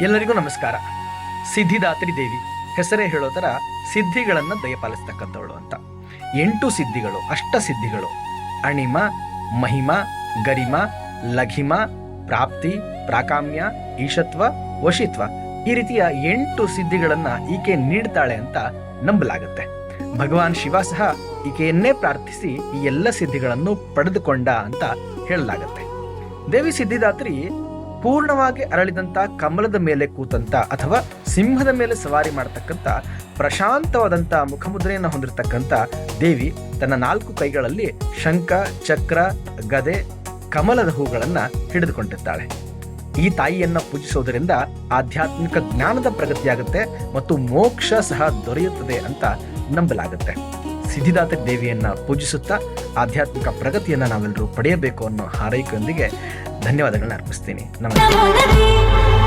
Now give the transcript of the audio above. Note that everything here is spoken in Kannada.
ಎಲ್ಲರಿಗೂ ನಮಸ್ಕಾರ. ಸಿದ್ಧಿದಾತ್ರಿ ದೇವಿ ಹೆಸರೇ ಹೇಳೋ ಥರ ಸಿದ್ಧಿಗಳನ್ನು ದಯಪಾಲಿಸ್ತಕ್ಕಂಥವಳು ಅಂತ. 8 ಸಿದ್ಧಿಗಳು, ಅಷ್ಟಸಿದ್ಧಿಗಳು: ಅಣಿಮ, ಮಹಿಮ, ಗರಿಮ, ಲಘಿಮ, ಪ್ರಾಪ್ತಿ, ಪ್ರಾಕಾಮ್ಯ, ಈಶತ್ವ, ವಶಿತ್ವ. ಈ ರೀತಿಯ 8 ಸಿದ್ಧಿಗಳನ್ನು ಈಕೆ ನೀಡ್ತಾಳೆ ಅಂತ ನಂಬಲಾಗುತ್ತೆ. ಭಗವಾನ್ ಶಿವ ಸಹ ಈಕೆಯನ್ನೇ ಪ್ರಾರ್ಥಿಸಿ ಈ ಎಲ್ಲ ಸಿದ್ಧಿಗಳನ್ನು ಪಡೆದುಕೊಂಡ ಅಂತ ಹೇಳಲಾಗುತ್ತೆ. ದೇವಿ ಸಿದ್ಧಿದಾತ್ರಿ ಪೂರ್ಣವಾಗಿ ಅರಳಿದಂಥ ಕಮಲದ ಮೇಲೆ ಕೂತಂತ ಅಥವಾ ಸಿಂಹದ ಮೇಲೆ ಸವಾರಿ ಮಾಡತಕ್ಕಂಥ ಪ್ರಶಾಂತವಾದಂಥ ಮುಖಮುದ್ರೆಯನ್ನು ಹೊಂದಿರತಕ್ಕಂಥ ದೇವಿ ತನ್ನ 4 ಕೈಗಳಲ್ಲಿ ಶಂಖ, ಚಕ್ರ, ಗದೆ, ಕಮಲದ ಹೂಗಳನ್ನು ಹಿಡಿದುಕೊಂಡಿರ್ತಾಳೆ. ಈ ತಾಯಿಯನ್ನು ಪೂಜಿಸೋದರಿಂದ ಆಧ್ಯಾತ್ಮಿಕ ಜ್ಞಾನದ ಪ್ರಗತಿಯಾಗುತ್ತೆ ಮತ್ತು ಮೋಕ್ಷ ಸಹ ದೊರೆಯುತ್ತದೆ ಅಂತ ನಂಬಲಾಗುತ್ತೆ. ಸಿದ್ಧಿದಾತ್ರಿ ದೇವಿಯನ್ನು ಪೂಜಿಸುತ್ತಾ ಆಧ್ಯಾತ್ಮಿಕ ಪ್ರಗತಿಯನ್ನು ನಾವೆಲ್ಲರೂ ಪಡೆಯಬೇಕು ಅನ್ನೋ ಹಾರೈಕೆಯೊಂದಿಗೆ ಧನ್ಯವಾದಗಳನ್ನ ಅರ್ಪಿಸ್ತೀನಿ. ನಮಸ್ಕಾರ.